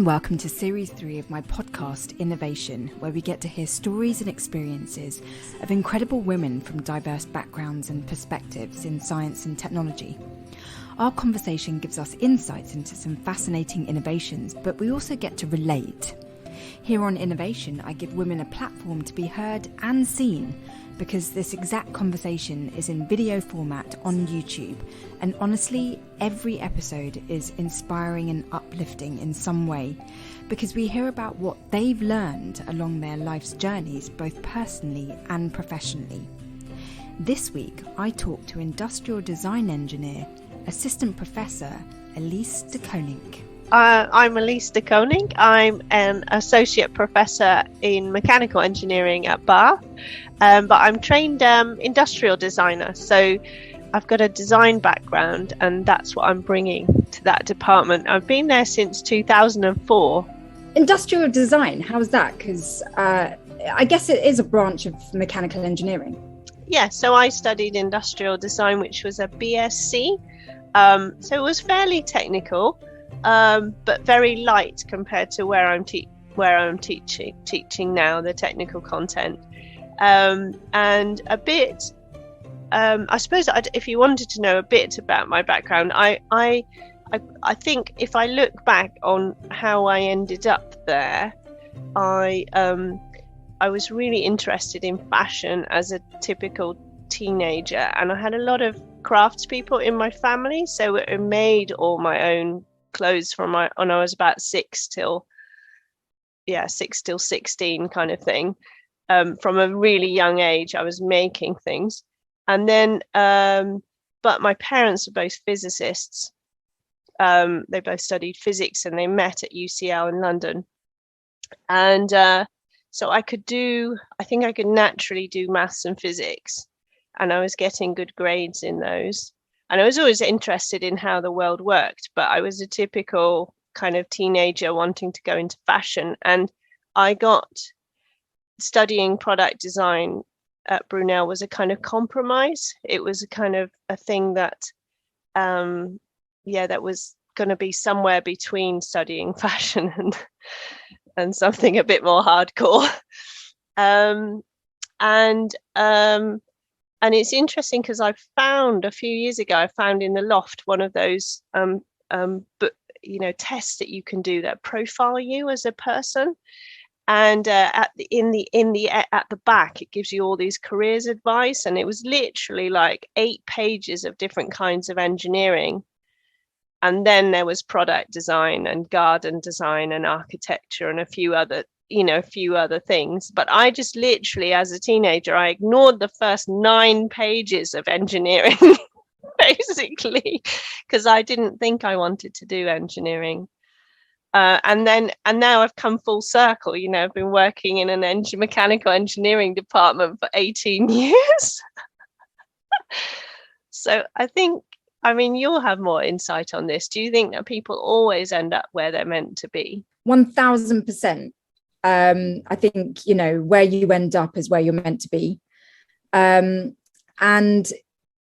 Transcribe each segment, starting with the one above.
and welcome to Series 3 of my podcast, Innervation, where we get to hear stories and experiences of incredible women from diverse backgrounds and perspectives in science and technology. Our conversation gives us insights into some fascinating innovations, but we also get to relate. Here on Innervation, I give women a platform to be heard and seen, because this exact conversation is in video format on YouTube, and honestly, every episode is inspiring and uplifting in some way, because we hear about what they've learned along their life's journeys, both personally and professionally. This week, I talked to industrial design engineer, assistant professor Elise de Koenig. I'm Elise de Koenig. I'm an associate professor in mechanical engineering at Bath, but I'm trained industrial designer. So I've got a design background, and that's what I'm bringing to that department. I've been there since 2004. Industrial design, how's that? Because I guess it is a branch of mechanical engineering. Yeah, so I studied industrial design, which was a BSc. So it was fairly technical. But very light compared to where I'm teaching now, the technical content, and a bit. I suppose if you wanted to know a bit about my background, I think if I look back on how I ended up there, I was really interested in fashion as a typical teenager, and I had a lot of craftspeople in my family, so I made all my own clothes when I was about 6 till 16 kind of thing. From a really young age I was making things, and then but my parents are both physicists. They both studied physics, and they met at UCL in London, and so I think I could naturally do maths and physics, and I was getting good grades in those. And I was always interested in how the world worked, but I was a typical kind of teenager wanting to go into fashion. And I got studying product design at Brunel was a kind of compromise. It was a kind of a thing that, that was going to be somewhere between studying fashion and something a bit more hardcore. And it's interesting because a few years ago, I found in the loft one of those tests that you can do that profile you as a person. And at the back, it gives you all these careers advice, and it was literally like 8 pages of different kinds of engineering. And then there was product design and garden design and architecture and a few other things. But I just literally, as a teenager, I ignored the first 9 pages of engineering, basically, because I didn't think I wanted to do engineering. And now I've come full circle. I've been working in an mechanical engineering department for 18 years. So you'll have more insight on this. Do you think that people always end up where they're meant to be? 1000%. I think, where you end up is where you're meant to be. And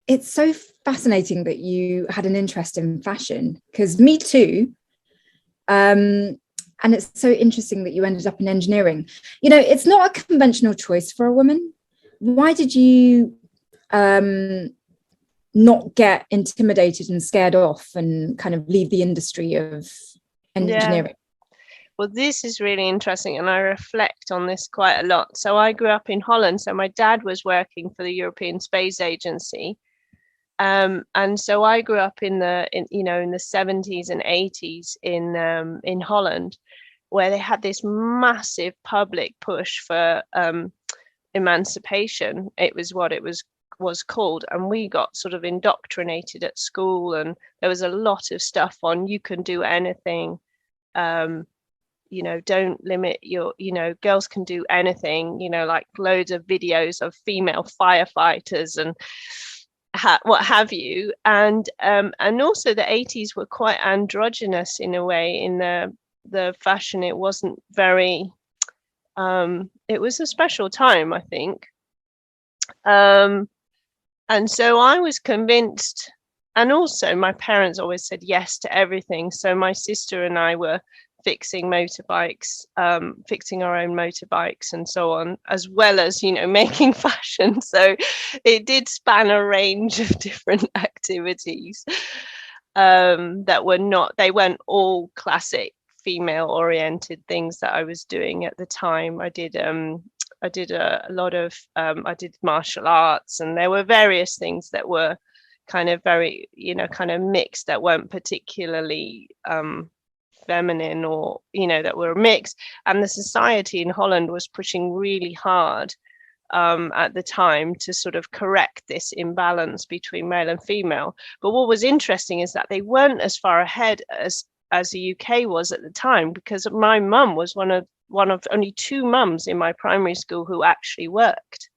it's so fascinating that you had an interest in fashion, because me too. And it's so interesting that you ended up in engineering. It's not a conventional choice for a woman. Why did you not get intimidated and scared off and kind of leave the industry of engineering? Yeah. Well, this is really interesting, and I reflect on this quite a lot. So I grew up in Holland. So my dad was working for the European Space Agency, and so I grew up in the 70s and 80s in Holland, where they had this massive public push for emancipation. It was what it was called, and we got sort of indoctrinated at school, and there was a lot of stuff on you can do anything. Don't limit your, girls can do anything, like loads of videos of female firefighters and what have you. And also the 80s were quite androgynous in a way in the fashion. It wasn't very, it was a special time, I think. And so I was convinced, and also my parents always said yes to everything. So my sister and I were fixing motorbikes, fixing our own motorbikes and so on, as well as, making fashion. So it did span a range of different activities they weren't all classic female oriented things that I was doing at the time. I did a lot of I did martial arts, and there were various things that were kind of very kind of mixed, that weren't particularly feminine, or that were mixed. And the society in Holland was pushing really hard at the time to sort of correct this imbalance between male and female. But what was interesting is that they weren't as far ahead as the UK was at the time, because my mum was one of only two mums in my primary school who actually worked.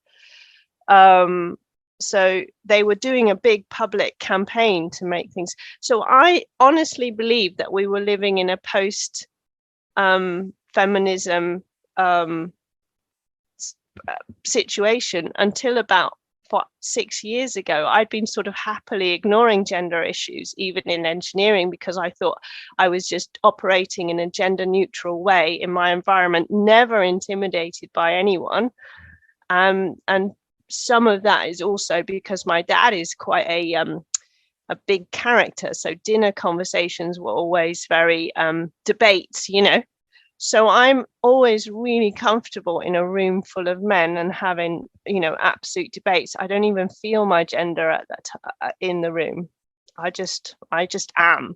So they were doing a big public campaign to make things. So I honestly believe that we were living in a post feminism situation until about 6 years ago. I'd been sort of happily ignoring gender issues, even in engineering, because I thought I was just operating in a gender neutral way in my environment, never intimidated by anyone. And some of that is also because my dad is quite a big character. So dinner conversations were always very debates, So I'm always really comfortable in a room full of men and having, absolute debates. I don't even feel my gender at that in the room. I just am.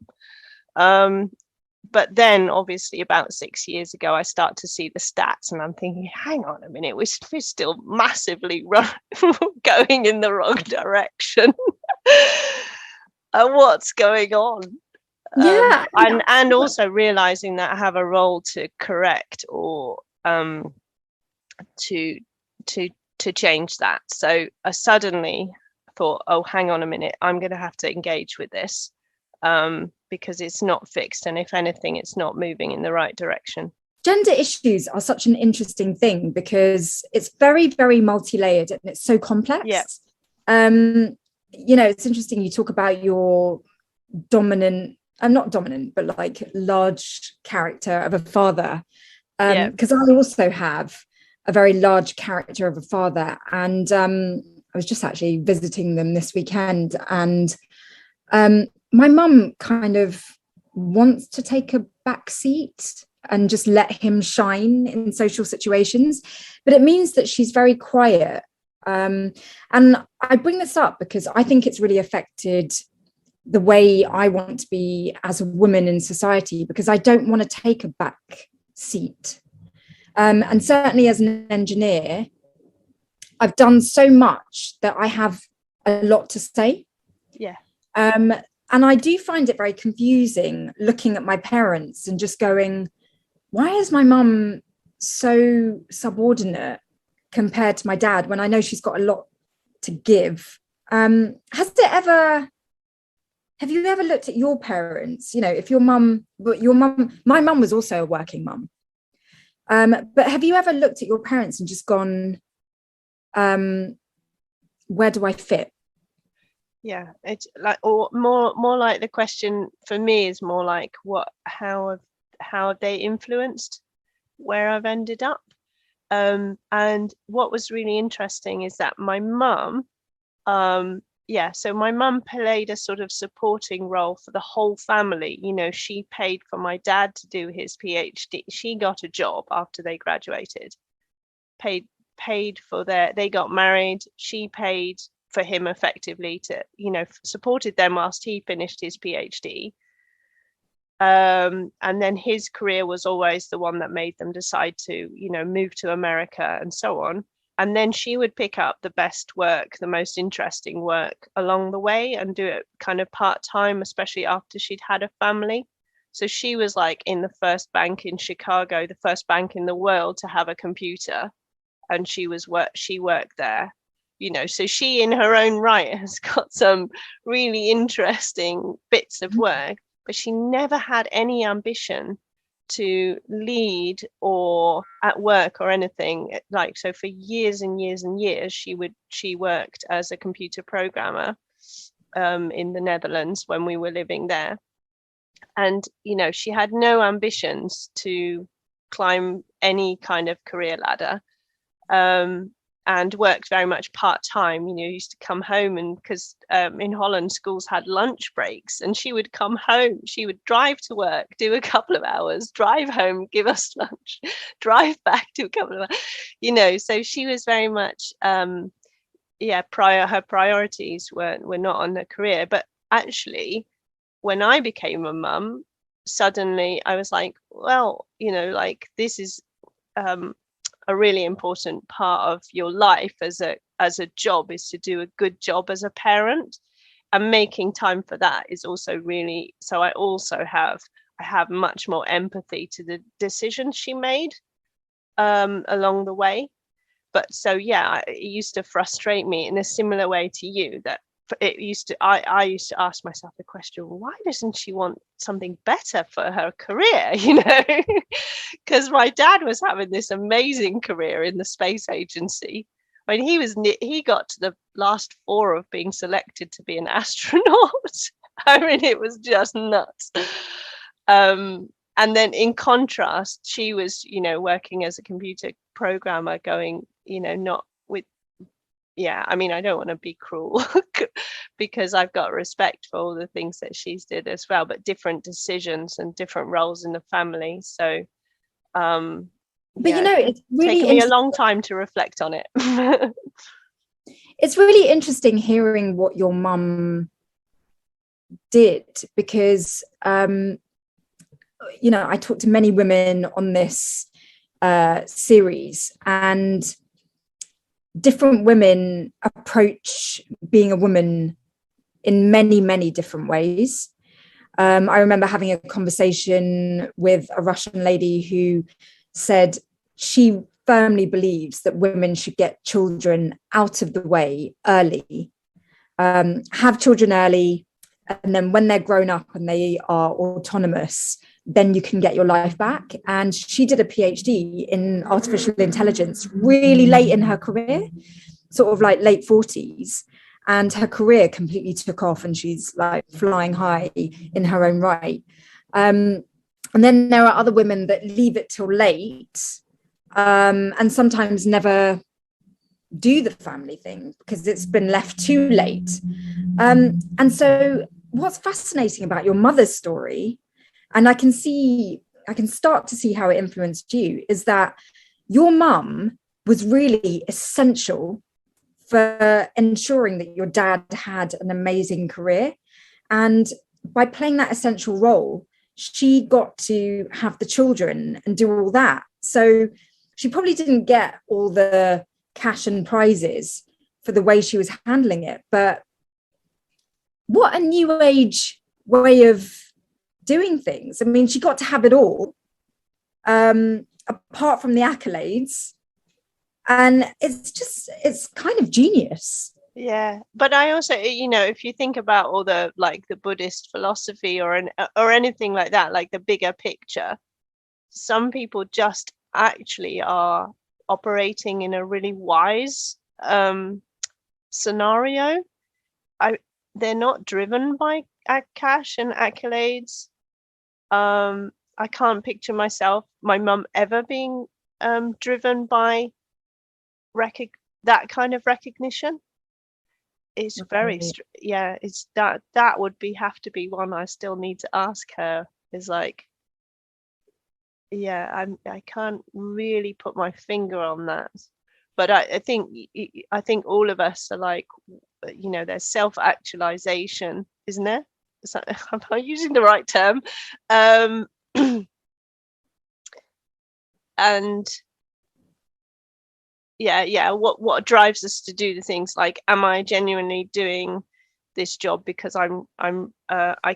But then, obviously, about 6 years ago, I start to see the stats, and I'm thinking, hang on a minute, we're still massively going in the wrong direction. What's going on? Yeah. And also realizing that I have a role to correct or to change that. So I suddenly thought, oh, hang on a minute, I'm going to have to engage with this because it's not fixed, and if anything, it's not moving in the right direction. Gender issues are such an interesting thing because it's very, very multi-layered and it's so complex. Yeah. It's interesting you talk about your dominant, not dominant, but like large character of a father. Because I also have a very large character of a father. And I was just actually visiting them this weekend. And my mum kind of wants to take a back seat and just let him shine in social situations. But it means that she's very quiet. And I bring this up because I think it's really affected the way I want to be as a woman in society, because I don't want to take a back seat. And certainly as an engineer, I've done so much that I have a lot to say. Yeah. And I do find it very confusing looking at my parents and just going, why is my mum so subordinate compared to my dad when I know she's got a lot to give? Have you ever looked at your parents? If my mum was also a working mum. But have you ever looked at your parents and just gone, where do I fit? Yeah, it's like, or more like the question for me is more like how have they influenced where I've ended up? And what was really interesting is that my mum, so my mum played a sort of supporting role for the whole family. She paid for my dad to do his PhD. She got a job after they graduated, paid for they got married. She paid for him effectively to, supported them whilst he finished his PhD. And then his career was always the one that made them decide to, move to America and so on. And then she would pick up the best work, the most interesting work along the way and do it kind of part-time, especially after she'd had a family. So she was like in the first bank in Chicago, the first bank in the world to have a computer. And she worked there. So she in her own right has got some really interesting bits of work, but she never had any ambition to lead or at work or anything. So for years and years and years, she worked as a computer programmer in the Netherlands when we were living there. And she had no ambitions to climb any kind of career ladder, and worked very much part-time. Used to come home, and because in Holland schools had lunch breaks, and she would come home, she would drive to work, do a couple of hours, drive home, give us lunch, drive back, do a couple of hours, so she was very much her priorities were not on her career. But actually, when I became a mum, suddenly I was like, well, this is a really important part of your life as a job, is to do a good job as a parent, and making time for that is also really. So I have much more empathy to the decisions she made along the way. But so it used to frustrate me in a similar way to you, that I used to ask myself the question, why doesn't she want something better for her career? Because my dad was having this amazing career in the space agency. I mean, he got to the last 4 of being selected to be an astronaut. I mean, it was just nuts. And then in contrast, she was, working as a computer programmer, going, not with, I mean, I don't want to be cruel because I've got respect for all the things that she's did as well, but different decisions and different roles in the family. So, but it's really taken me a long time to reflect on it. It's really interesting hearing what your mum did, because I talked to many women on this series, and different women approach being a woman in many, many different ways. I remember having a conversation with a Russian lady who said she firmly believes that women should get children out of the way early, have children early, and then when they're grown up and they are autonomous, then you can get your life back. And she did a PhD in artificial intelligence really late in her career, sort of like late 40s. And her career completely took off, and she's like flying high in her own right. And then there are other women that leave it till late, and sometimes never do the family thing because it's been left too late. And so what's fascinating about your mother's story, and I can start to see how it influenced you, is that your mum was really essential for ensuring that your dad had an amazing career. And by playing that essential role, she got to have the children and do all that. So she probably didn't get all the cash and prizes for the way she was handling it. But what a new age way of doing things. I mean, she got to have it all, apart from the accolades. And it's kind of genius. Yeah, but I also, if you think about all the the Buddhist philosophy or anything like that, like the bigger picture, some people just actually are operating in a really wise scenario. They're not driven by cash and accolades. I can't picture my mum ever being driven by that kind of recognition. It's very it's that would have to be one I still need to ask her, is like, I can't really put my finger on that, but I think all of us are like, there's self-actualization, isn't there? Am I using the right term? And what drives us to do the things, like, am I genuinely doing this job because I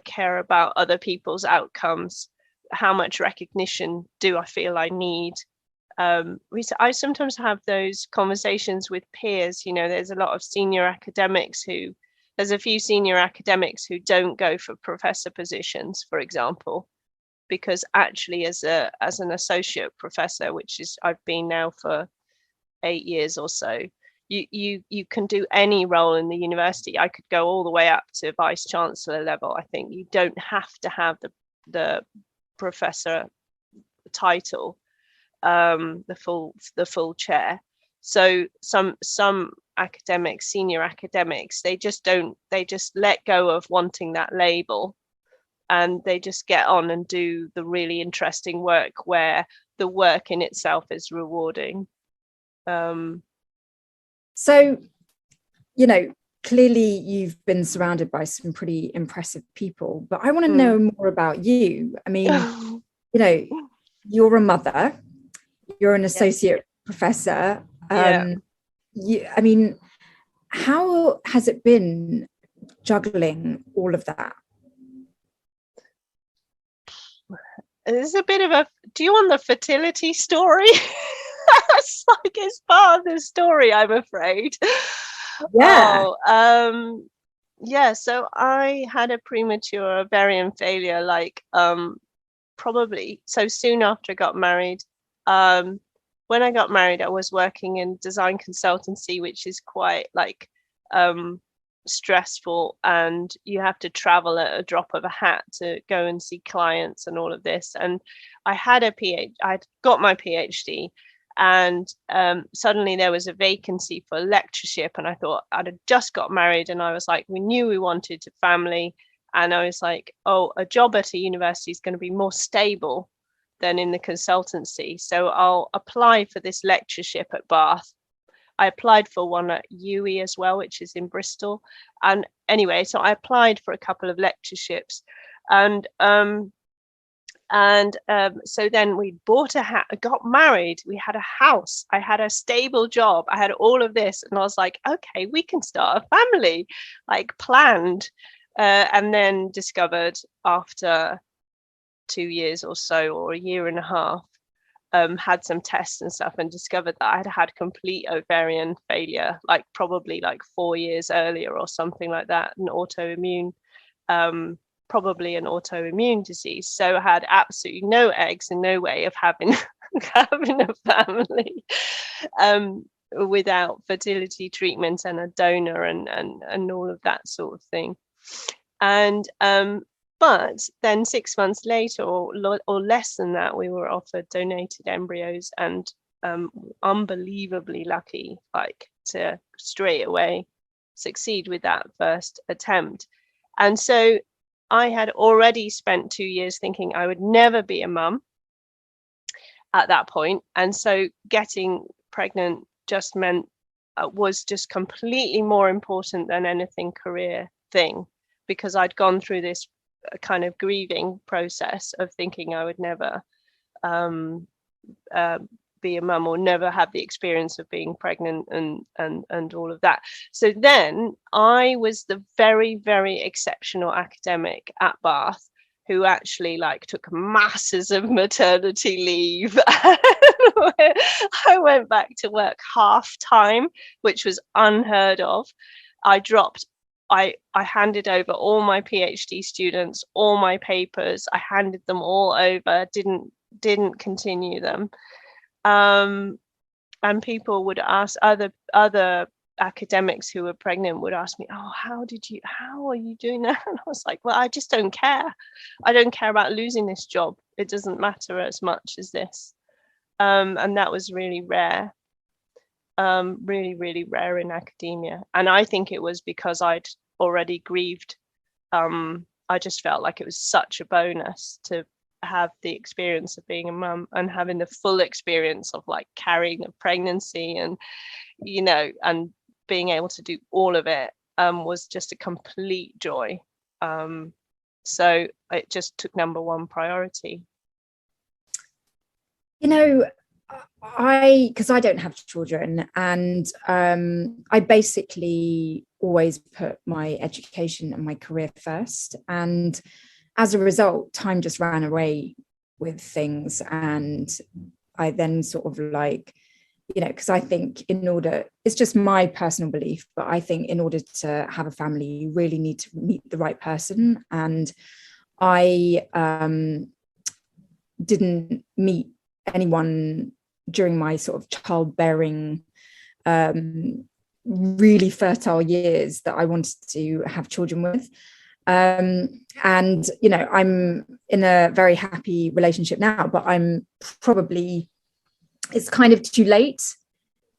care about other people's outcomes? How much recognition do I feel I need? I sometimes have those conversations with peers. There's a few senior academics who don't go for professor positions, for example, because actually as an associate professor, which is I've been now for 8 years or so, you can do any role in the university. I could go all the way up to vice chancellor level. I think you don't have to have the professor title, the full chair. So some academics, senior academics, they just let go of wanting that label, and they just get on and do the really interesting work where the work in itself is rewarding. So, clearly you've been surrounded by some pretty impressive people, but I want to know more about you. I mean, you're a mother, you're an associate professor. I mean, how has it been juggling all of that? There's a bit of a, do you want the fertility story? It's part of the story, I'm afraid. Yeah. So I had a premature ovarian failure, probably so soon after I got married. When I got married, I was working in design consultancy, which is quite stressful, and you have to travel at a drop of a hat to go and see clients and all of this. And I had I'd got my PhD, and suddenly there was a vacancy for lectureship, and I thought, I'd have just got married, and I was like, we knew we wanted a family, and I was like, oh, a job at a university is going to be more stable than in the consultancy, so I'll apply for this lectureship at Bath. I applied for one at UE as well, which is in Bristol. And anyway, so I applied for a couple of lectureships, and so then we bought got married, we had a house, I had a stable job, I had all of this, and I was like, okay, we can start a family, planned, and then discovered after 2 years or so, or a year and a half, had some tests and stuff, and discovered that I'd had complete ovarian failure, probably 4 years earlier or something like that, probably an autoimmune disease. So I had absolutely no eggs and no way of having having a family without fertility treatment and a donor and all of that sort of thing. And but then 6 months later, or less than that, we were offered donated embryos, and unbelievably lucky, to straight away succeed with that first attempt. And so I had already spent 2 years thinking I would never be a mum at that point. And so getting pregnant just meant was just completely more important than anything career thing, because I'd gone through this kind of grieving process of thinking I would never be a mum, or never have the experience of being pregnant and all of that. So then I was the very, very exceptional academic at Bath who actually took masses of maternity leave. I went back to work half time, which was unheard of. I handed over all my PhD students, all my papers. I handed them all over, didn't continue them. And people would ask, other academics who were pregnant would ask me, oh, how are you doing that? And I was like, well, I just don't care. I don't care about losing this job. It doesn't matter as much as this. And that was really rare. Really, really rare in academia. And I think it was because I'd already grieved. I just felt like it was such a bonus to have the experience of being a mum and having the full experience of carrying a pregnancy, and and being able to do all of it was just a complete joy. So it just took number one priority. Because I don't have children, and I basically always put my education and my career first, and as a result, time just ran away with things. And I then sort of because I think it's just my personal belief, but I think in order to have a family, you really need to meet the right person. And I didn't meet anyone during my sort of childbearing, really fertile years that I wanted to have children with. And, you know, I'm in a very happy relationship now, but it's kind of too late.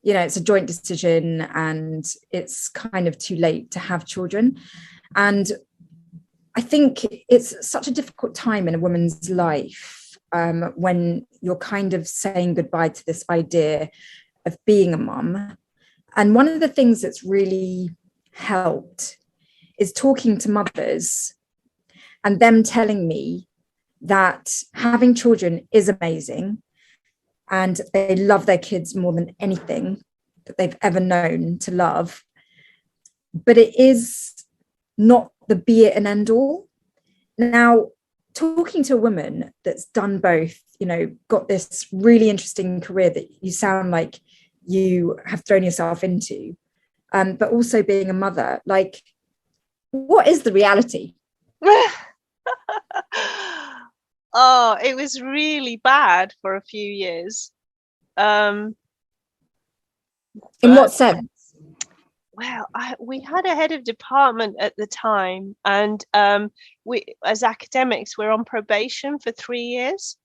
You know, it's a joint decision and it's kind of too late to have children. And I think it's such a difficult time in a woman's life, when you're kind of saying goodbye to this idea of being a mum. And one of the things that's really helped is talking to mothers and them telling me that having children is amazing and they love their kids more than anything that they've ever known to love. But it is not the be it and end all. Now, talking to a woman that's done both, you know, got this really interesting career that you sound like you have thrown yourself into, but also being a mother, like, what is the reality? Oh, it was really bad for a few years. In what sense? Well, we had a head of department at the time, and we, as academics, we're on probation for 3 years,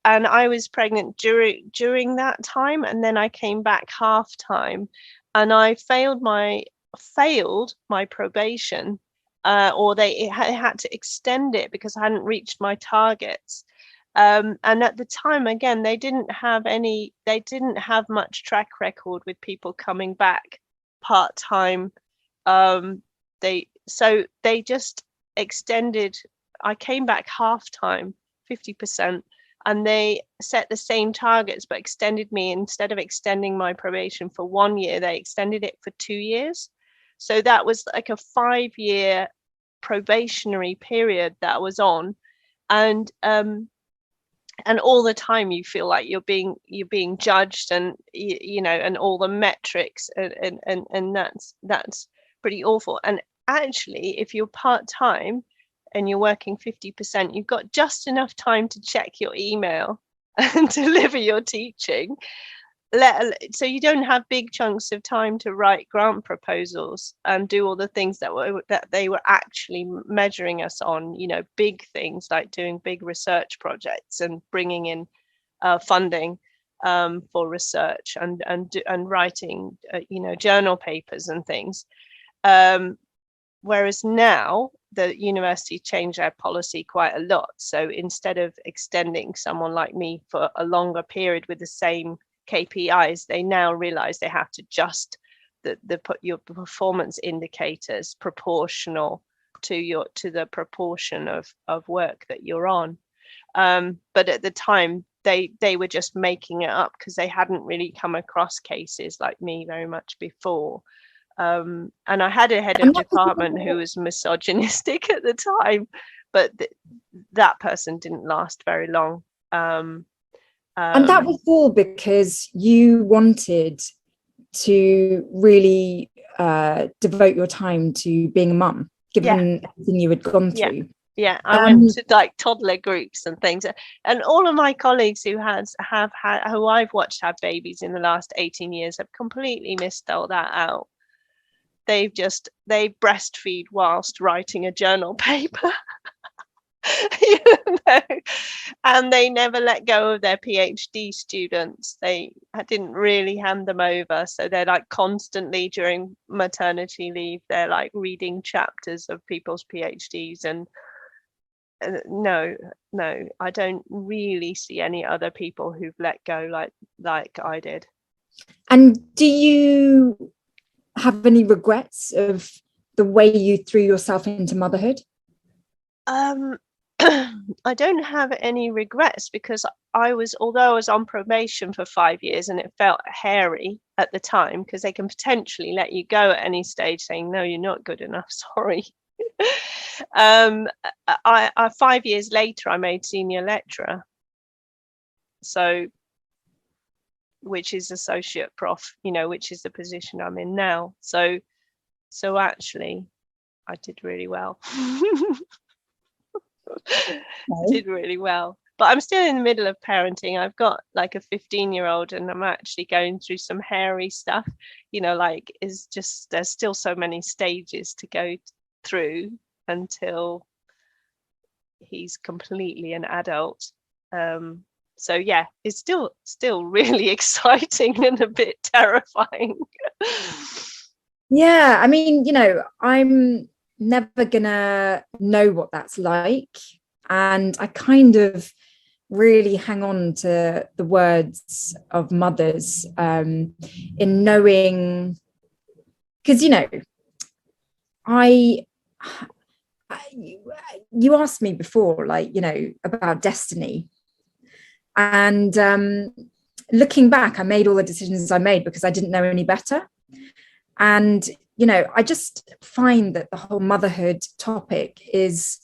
and I was pregnant during that time, and then I came back half time, and I failed my probation, or they had to extend it because I hadn't reached my targets. And at the time, again, they didn't have much track record with people coming back part-time. They just extended. I came back half-time, 50%, and they set the same targets but extended me. Instead of extending my probation for 1 year, they extended it for 2 years. So that was like a 5-year probationary period that I was on, and all the time you feel like you're being judged, and you know, and all the metrics, and that's pretty awful. And actually, if you're part-time and you're working 50%, you've got just enough time to check your email and deliver your teaching, so you don't have big chunks of time to write grant proposals and do all the things that they were actually measuring us on, you know, big things like doing big research projects and bringing in funding for research, and writing you know, journal papers and things. Whereas now the university changed their policy quite a lot. So instead of extending someone like me for a longer period with the same KPIs, they now realize they have to adjust put your performance indicators proportional to the proportion of work that you're on. But at the time, they were just making it up because they hadn't really come across cases like me very much before. And I had a head of department who was misogynistic at the time, but that person didn't last very long. And that was all because you wanted to really devote your time to being a mum, given everything you had gone through. Yeah, I went to like toddler groups and things, and all of my colleagues who I've watched have babies in the last 18 years have completely missed all that out. They breastfeed whilst writing a journal paper. You know, and they never let go of their PhD students. They didn't really hand them over, so they're like constantly during maternity leave, they're like reading chapters of people's PhDs. And no, I don't really see any other people who've let go like I did. And do you have any regrets of the way you threw yourself into motherhood? I don't have any regrets, because although I was on probation for 5 years, and it felt hairy at the time because they can potentially let you go at any stage saying, no, you're not good enough, sorry. 5 years later, I made senior lecturer, so, which is associate prof, you know, which is the position I'm in now. So actually, I did really well. Did really well, but I'm still in the middle of parenting. I've got like a 15-year-old, and I'm actually going through some hairy stuff, you know, like there's still so many stages to go through, until he's completely an adult. So yeah, it's still really exciting and a bit terrifying. Yeah, I mean, I'm never gonna know what that's like. And I kind of really hang on to the words of mothers, in knowing, because I, you asked me before, like, about destiny. And looking back, I made all the decisions I made because I didn't know any better. And, I just find that the whole motherhood topic is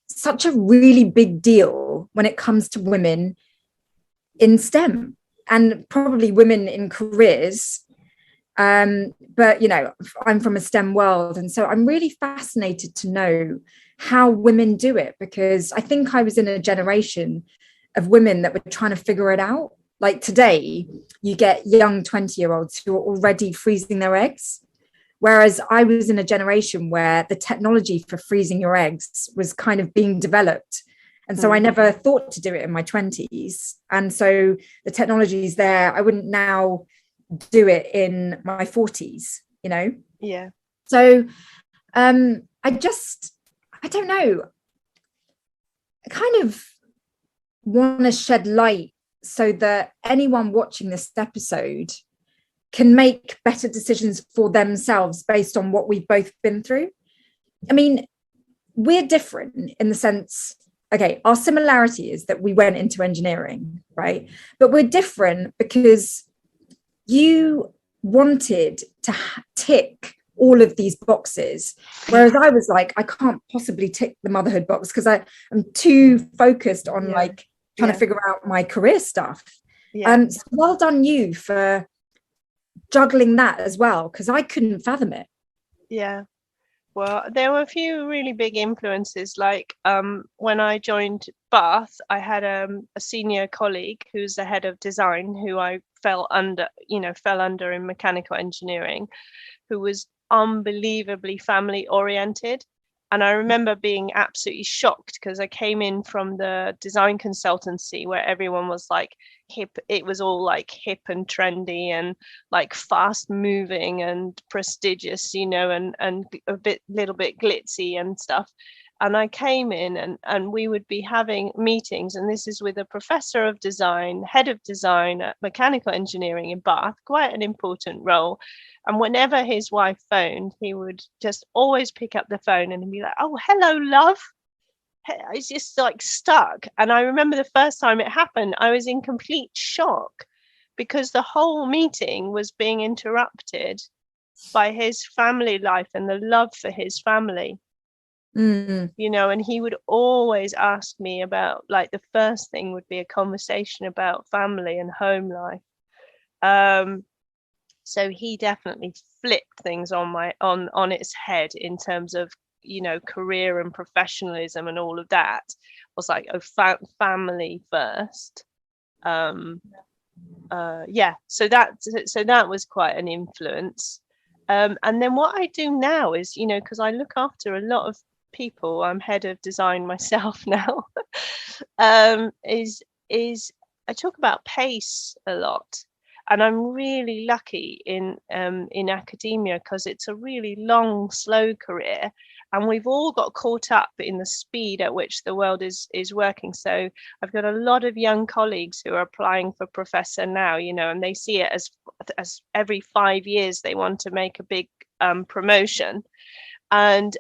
such a really big deal when it comes to women in STEM and probably women in careers. But, I'm from a STEM world. And so I'm really fascinated to know how women do it, because I think I was in a generation of women that were trying to figure it out. Like today, you get young 20-year-olds who are already freezing their eggs. Whereas I was in a generation where the technology for freezing your eggs was kind of being developed. And so I never thought to do it in my 20s. And so the technology is there. I wouldn't now do it in my 40s, Yeah. So I don't know. I kind of want to shed light so that anyone watching this episode can make better decisions for themselves based on what we've both been through. I mean, we're different in the sense, okay, our similarity is that we went into engineering, right? But we're different because you wanted to tick all of these boxes, whereas I was like, I can't possibly tick the motherhood box because I'm too focused on like trying to figure out my career stuff. So well done you for juggling that as well, because I couldn't fathom it. Yeah. Well, there were a few really big influences. Like when I joined Bath, I had a senior colleague who's the head of design, who I fell under in mechanical engineering, who was unbelievably family oriented. And I remember being absolutely shocked because I came in from the design consultancy where everyone was like hip. It was all like hip and trendy and like fast moving and prestigious, and little bit glitzy and stuff. And I came in and we would be having meetings, and this is with a professor of design, head of design at mechanical engineering in Bath, quite an important role. And whenever his wife phoned, he would just always pick up the phone and be like, "Oh, hello, love." It's just like stuck. And I remember the first time it happened, I was in complete shock because the whole meeting was being interrupted by his family life and the love for his family. And he would always ask me about, like, the first thing would be a conversation about family and home life. So he definitely flipped things on its head in terms of, career and professionalism and all of that. I was like, family first. So that was quite an influence. And then what I do now is, because I look after a lot of people, I'm head of design myself now, is I talk about pace a lot. And I'm really lucky in academia because it's a really long, slow career. And we've all got caught up in the speed at which the world is working. So I've got a lot of young colleagues who are applying for professor now, and they see it as every 5 years they want to make a big promotion. And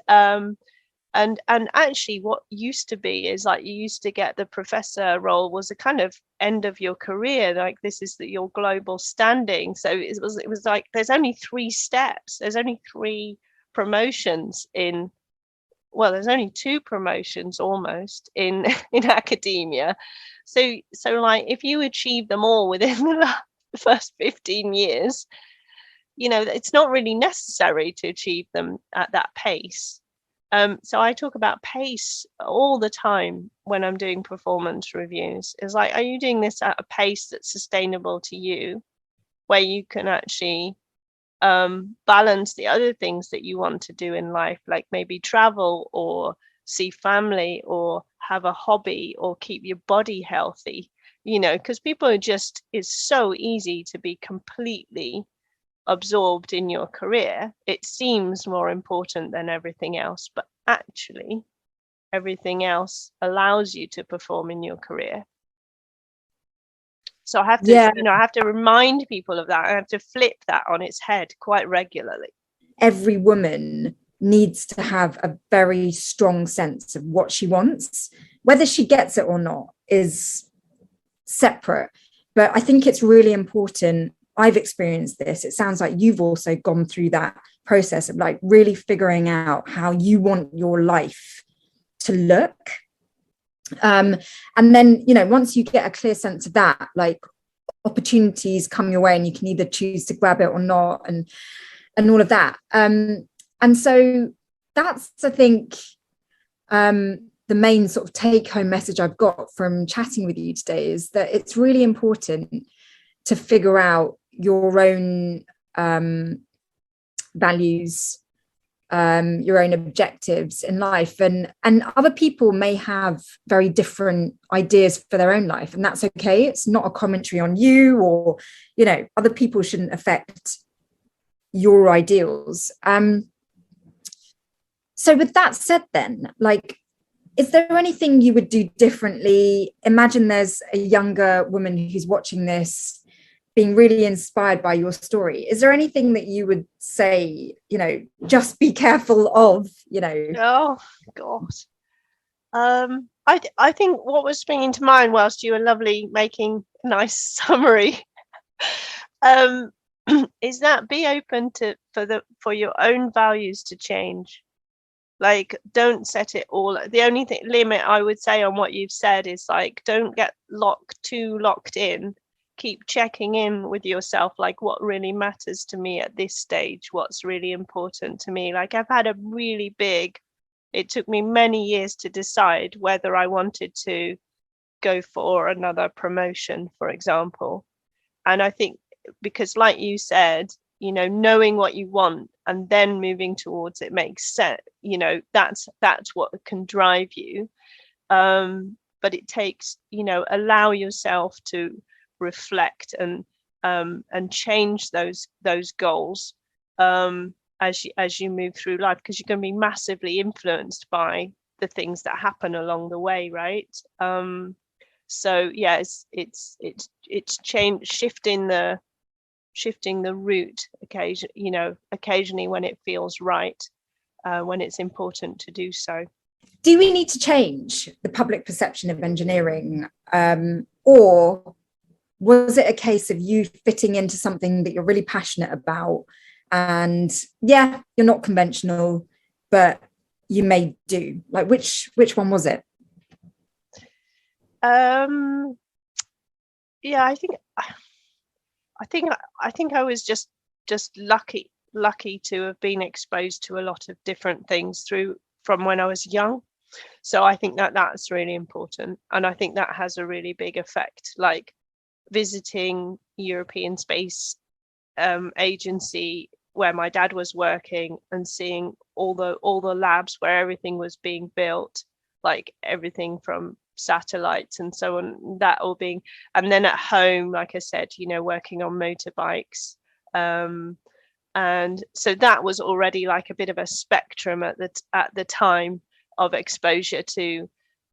actually what used to be is like you used to get the professor role was a kind of end of your career, like this is your global standing. So it was like there's only 3 steps, there's only 3 promotions there's only 2 promotions almost in academia. So like if you achieve them all within the first 15 years, it's not really necessary to achieve them at that pace. So I talk about pace all the time when I'm doing performance reviews. It's like, are you doing this at a pace that's sustainable to you, where you can actually balance the other things that you want to do in life, like maybe travel or see family or have a hobby or keep your body healthy, because people are just, it's so easy to be completely absorbed in your career. It seems more important than everything else, but actually everything else allows you to perform in your career. So I have to, I have to remind people of that. I have to flip that on its head quite regularly. Every woman needs to have a very strong sense of what she wants. Whether she gets it or not is separate. But I think it's really important. I've experienced this. It sounds like you've also gone through that process of like really figuring out how you want your life to look. And then, once you get a clear sense of that, like opportunities come your way and you can either choose to grab it or not, and all of that. And so that's, I think, the main sort of take home message I've got from chatting with you today is that it's really important to figure out your own values, your own objectives in life, and other people may have very different ideas for their own life, and that's okay. It's not a commentary on you, or other people shouldn't affect your ideals. So with that said, then, like, is there anything you would do differently? Imagine there's a younger woman who's watching this, being really inspired by your story. Is there anything that you would say, just be careful of, Oh, God. I think what was springing to mind whilst you were lovely making a nice summary, is that be open for your own values to change. Like, don't set it all. The only limit I would say on what you've said is like, don't get too locked in. Keep checking in with yourself, like, what really matters to me at this stage, what's really important to me. Like, I've had it took me many years to decide whether I wanted to go for another promotion, for example. And I think because, like you said, knowing what you want and then moving towards it makes sense. That's what can drive you. But it takes, allow yourself to reflect and change those goals as you move through life, because you're going to be massively influenced by the things that happen along the way, right? So yeah, it's shifting the route occasionally when it feels right, when it's important to do so. Do we need to change the public perception of engineering, or was it a case of you fitting into something that you're really passionate about, and you're not conventional, but you may do? Like, which one was it? I think I was just lucky to have been exposed to a lot of different things from when I was young. So I think that's really important, and I think that has a really big effect. Like, visiting European Space Agency where my dad was working and seeing all the labs where everything was being built, like everything from satellites and so on, that all being, and then at home, like I said, working on motorbikes, and so that was already like a bit of a spectrum at the time of exposure to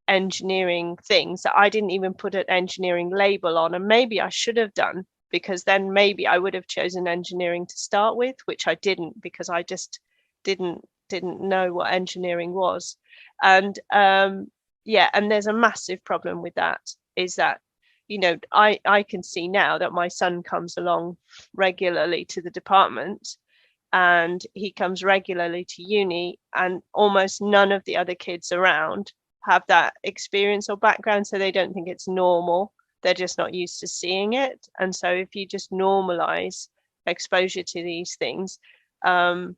engineering things that I didn't even put an engineering label on, and maybe I should have done, because then maybe I would have chosen engineering to start with, which I didn't, because I just didn't know what engineering was. And and there's a massive problem with that, is that I can see now that my son comes along regularly to the department, and he comes regularly to uni, and almost none of the other kids around have that experience or background, so they don't think it's normal. They're just not used to seeing it. And so if you just normalize exposure to these things, and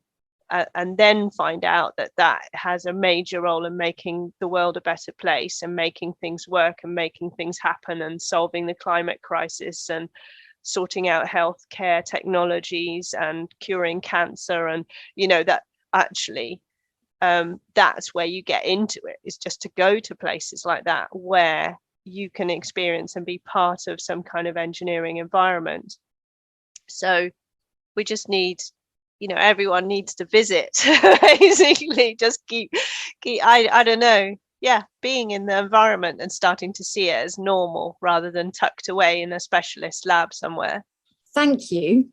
then find out that has a major role in making the world a better place, and making things work, and making things happen, and solving the climate crisis, and sorting out healthcare technologies and curing cancer, and that actually that's where you get into it, is just to go to places like that where you can experience and be part of some kind of engineering environment. So we just need, everyone needs to visit. Basically just keep I don't know, being in the environment and starting to see it as normal rather than tucked away in a specialist lab somewhere. Thank you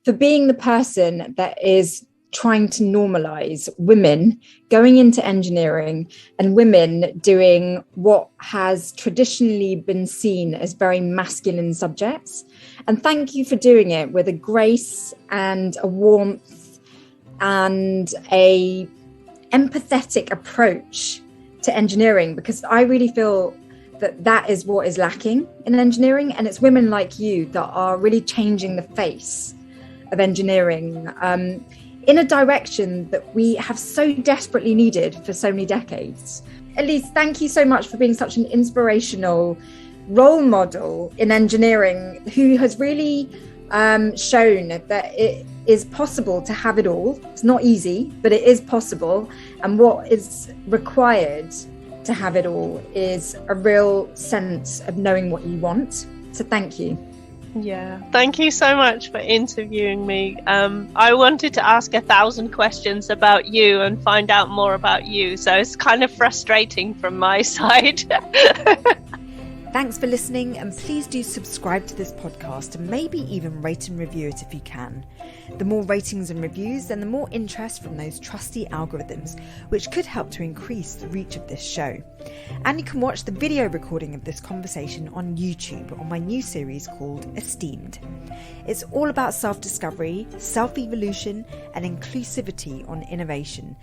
for being the person that is trying to normalize women going into engineering and women doing what has traditionally been seen as very masculine subjects. And thank you for doing it with a grace and a warmth and a empathetic approach to engineering, because I really feel that is what is lacking in engineering, and it's women like you that are really changing the face of engineering in a direction that we have so desperately needed for so many decades. Elise, thank you so much for being such an inspirational role model in engineering, who has really shown that it is possible to have it all. It's not easy, but it is possible. And what is required to have it all is a real sense of knowing what you want. So thank you. Yeah, thank you so much for interviewing me. I wanted to ask 1,000 questions about you and find out more about you, so it's kind of frustrating from my side. Thanks for listening, and please do subscribe to this podcast and maybe even rate and review it if you can. The more ratings and reviews, then the more interest from those trusty algorithms, which could help to increase the reach of this show. And you can watch the video recording of this conversation on YouTube on my new series called Esteemed. It's all about self-discovery, self-evolution, and inclusivity on innovation.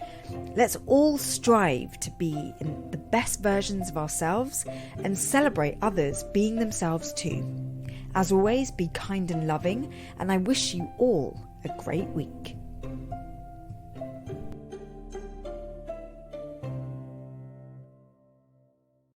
Let's all strive to be in the best versions of ourselves and celebrate others being themselves too. As always, be kind and loving, and I wish you all a great week.